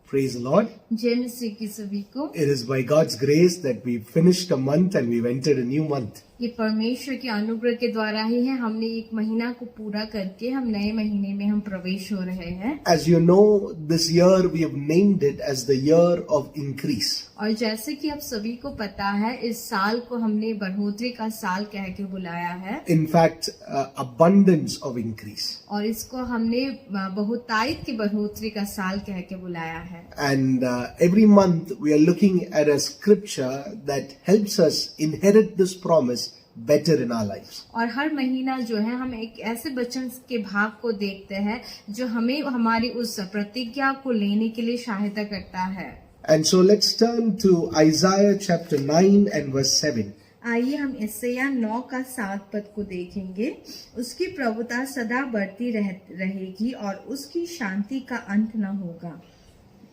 Praise the Lord. जय मसीह की सभी को। It is by God's grace that we finished a month and we've entered a new month. ये परमेश्वर के अनुग्रह के द्वारा ही है। हमने एक महीना को पूरा करके हम नए महीने में हम प्रवेश हो रहे हैं। As you know, this year we have named it as the year of increase. और जैसे कि आप सभी को पता है, इस साल को हमने बढ़ोतरी का साल कह के बुलाया है। In fact, abundance of increase. और इसको हमने बहुतायत की बढ़ोतरी का साल कह के बुलाया है। And every month we are looking at a scripture that helps us inherit this promise better in our lives. और हर महीना जो है हम एक ऐसे वचन के भाग को देखते हैं जो हमें हमारी उस प्रतिज्ञा को लेने के लिए सहायता करता है। And so let's turn to Isaiah chapter 9 and verse 7. आइए हम यशायाह 9 का 7 पद को देखेंगे। उसकी प्रभुता सदा बढ़ती रहेगी और उसकी शांति का अंत न होगा।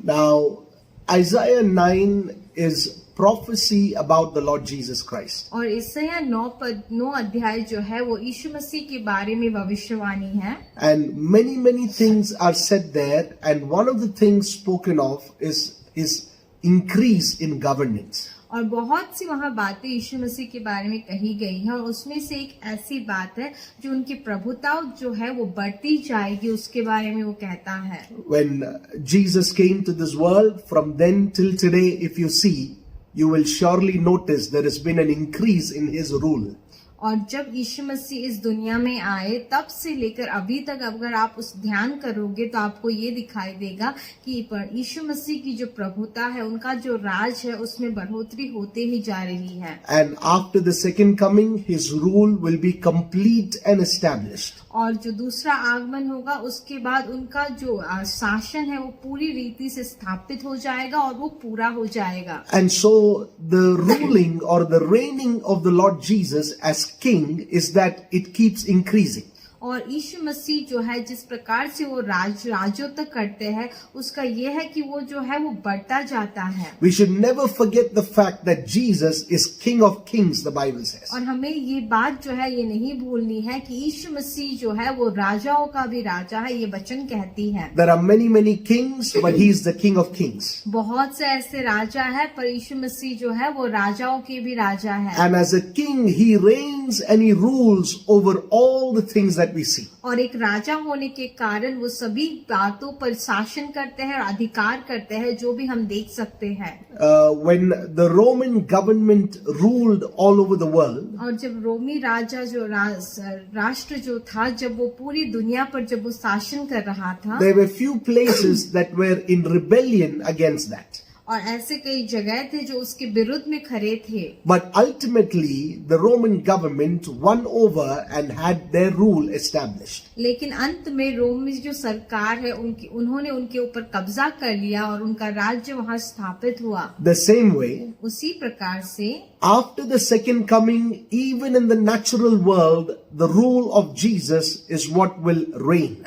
Now, Isaiah 9 is prophecy about the Lord Jesus Christ. और यशायाह 9 अध्याय जो है वो यीशु मसीह के बारे में भविष्यवाणी है। And many things are said there, and one of the things spoken of is increase in governance. और बहुत सी वहाँ बातें यीशु मसीह के बारे में कही गई हैं और उसमें से एक ऐसी बात है जो उनकी प्रभुता जो है वो बढ़ती जाएगी, उसके बारे में वो कहता है। When Jesus came to this world, from then till today, if you see, you will surely notice there has been an increase in his rule. और जब यीशु मसीह इस दुनिया में आए तब से लेकर अभी तक अगर आप उस ध्यान करोगे तो आपको ये दिखाई देगा कि यीशु मसीह की जो प्रभुता है, उनका जो राज है, उसमें बढ़ोतरी होते ही जा रही है। And after the second coming, his rule will be complete and established. और जो दूसरा आगमन होगा उसके बाद उनका जो शासन है वो पूरी रीति से स्थापित हो जाएगा और वो पूरा हो जाएगा। And so the ruling or the reigning of the Lord Jesus as king is that it keeps increasing. और यीशु मसीह जो है जिस प्रकार से वो राज्यों तक करते हैं, उसका ये है कि वो जो है वो बढ़ता जाता है। We should never forget the fact that Jesus is King of Kings, the Bible says. और हमें ये बात जो है ये नहीं भूलनी है कि यीशु मसीह जो है वो राजाओं का भी राजा है, ये वचन कहती है। There are many kings, but he is the King of Kings. बहुत से ऐसे राजा है पर यीशु मसीह जो है वो राजाओं के भी राजा है। And as a king, he reigns and he rules over all the things that we see. और एक राजा होने के कारण वो सभी बातों पर शासन करते हैं और अधिकार करते हैं जो भी हम देख सकते हैं। When the Roman government ruled all over the world, और जब रोमी राजा जो राष्ट्र जो था, जब वो पूरी दुनिया पर जब वो शासन कर रहा था, there were few places that were in rebellion against that. और ऐसे कई जगह थे जो उसके विरुद्ध में खड़े थे। But ultimately, the Roman government won over and had their rule established. लेकिन अंत में रोमी जो सरकार है उन्होंने उनके ऊपर कब्जा कर लिया और उनका राज्य वहाँ स्थापित हुआ। The same way, उसी प्रकार से after the second coming, even in the natural world, the rule of Jesus is what will reign.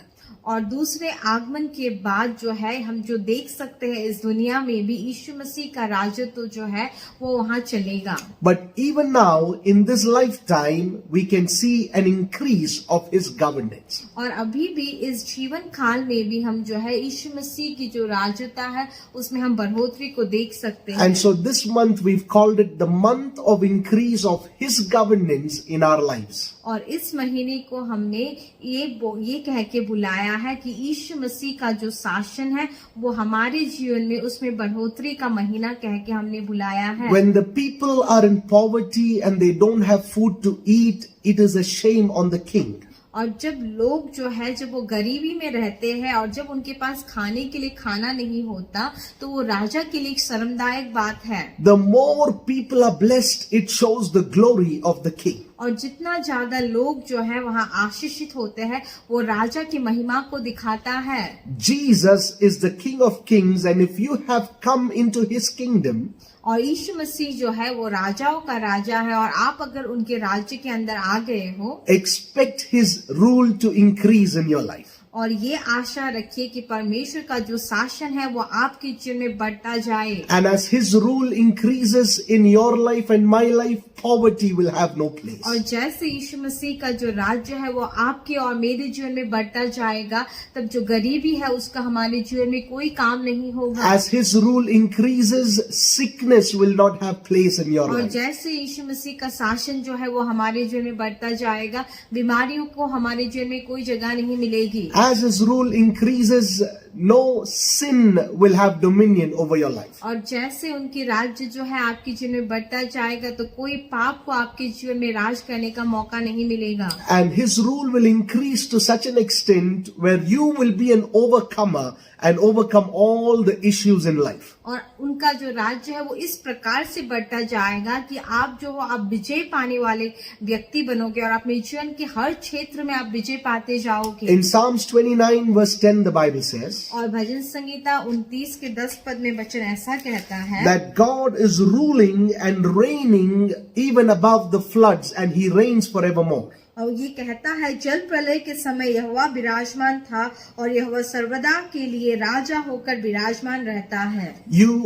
और दूसरे आगमन के बाद जो है हम जो देख सकते हैं इस दुनिया में भी यीशु मसीह का राजत्व जो है वो वहाँ चलेगा। But even now, in this lifetime, we can see an increase of his governance. और अभी भी इस जीवन काल में भी हम जो है यीशु मसीह की जो राजता है उसमें हम बढ़ोतरी को देख सकते हैं। And so this month we've called it the month of increase of his governance in our lives. और इस महीने को हमने ये कह के बुलाया है कि यीशु मसीह का जो शासन है वो हमारे जीवन में उसमें बढ़ोतरी का महीना कह के हमने बुलाया है। When the people are in poverty and they don't have food to eat, it is a shame on the king. और जब लोग जो है जब वो गरीबी में रहते हैं और जब उनके पास खाने के लिए खाना नहीं होता तो वो राजा के लिए एक शर्मदायक बात है। The more people are blessed, it shows the glory of the king. और जितना ज्यादा लोग जो है वहाँ आशीषित होते हैं वो राजा की महिमा को दिखाता है। Jesus is the King of Kings, and if you have come into his kingdom, और यीशु मसीह जो है वो राजाओं का राजा है और आप अगर उनके राज्य के अंदर आ गए हो, expect his rule to increase in your life. और ये आशा रखिए कि परमेश्वर का जो शासन है वो आपके जीवन में बढ़ता जाए। And as His rule increases in your life and my life, poverty will have no place. और जैसे यीशु मसीह का जो राज्य है वो आपके और मेरे जीवन में बढ़ता जाएगा, तब जो गरीबी है उसका हमारे जीवन में कोई काम नहीं होगा। As His rule increases, sickness will not have place in your और life. जैसे यीशु मसीह का शासन जो है वो हमारे जीवन में बढ़ता जाएगा, बीमारियों को हमारे जीवन में कोई जगह नहीं मिलेगी। As His rule increases, no sin will have dominion over your life. और जैसे उनकी राज्य जो है आपके जीवन में बढ़ता जाएगा, तो कोई पाप को आपके जीवन में राज करने का मौका नहीं मिलेगा। And His rule will increase to such an extent where you will be an overcomer and overcome all the issues in life. और उनका जो राज्य है वो इस प्रकार से बढ़ता जाएगा कि आप जो हो आप विजय पाने वाले व्यक्ति बनोगे और अपने जीवन के हर क्षेत्र में आप विजय पाते जाओगे। In Psalms 29 verse 10, the Bible says और भजन संगीता 29 के 10 पद में वचन ऐसा कहता है that God is ruling and reigning even above the floods, and He reigns forevermore. और ये कहता है, जल प्रलय के समय यहोवा विराजमान था और यहोवा सर्वदा के लिए राजा होकर विराजमान रहता है।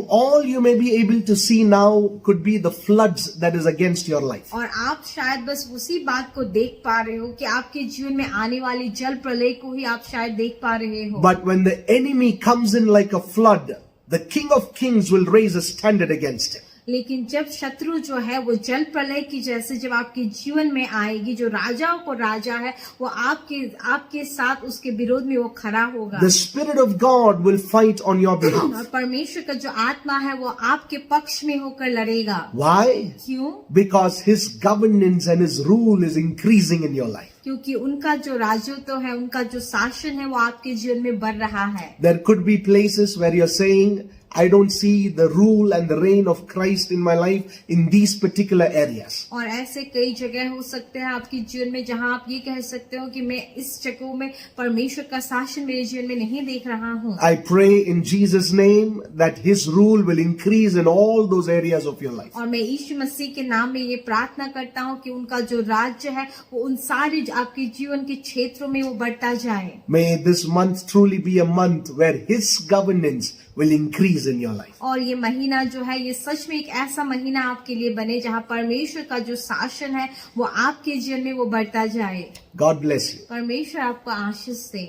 All you may be able to see now could be the floods that is against your life. और आप शायद बस उसी बात को देख पा रहे हो कि आपके जीवन में आने वाली जल प्रलय को ही आप शायद देख पा रहे हो। But when the enemy comes in like a flood, the King of Kings will raise a standard against him. लेकिन जब शत्रु जो है वो जल प्रलय की जैसे जब आपके जीवन में आएगी, जो राजाओं को राजा है वो आपके साथ उसके विरोध में वो खड़ा होगा। The Spirit of God will fight on your behalf. और परमेश्वर का जो आत्मा है वो आपके पक्ष में होकर लड़ेगा। Why? क्यों? Because His governance and His rule is increasing in your life. क्योंकि उनका जो राजत्व है, उनका जो शासन है वो आपके जीवन में बढ़ रहा है। There could be places where you're saying, I don't see the rule and the reign of Christ in my life in these particular areas. और ऐसे कई जगह हो सकते हैं आपके जीवन में जहां आप ये कह सकते हो कि मैं इस जगहों में परमेश्वर का शासन मेरे जीवन में नहीं देख रहा हूँ। I pray in Jesus' name that His rule will increase in all those areas of your life. और मैं यीशु मसीह के नाम में ये प्रार्थना करता हूँ कि उनका जो राज्य है वो उन सारे आपके जीवन के क्षेत्रों में वो बढ़ता जाए। May this month truly be a month where His governance will increase in your life. और ये महीना जो है ये सच में एक ऐसा महीना आपके लिए बने जहाँ परमेश्वर का जो शासन है वो आपके जीवन में वो बढ़ता जाए। God bless you. परमेश्वर आपको आशीष दे।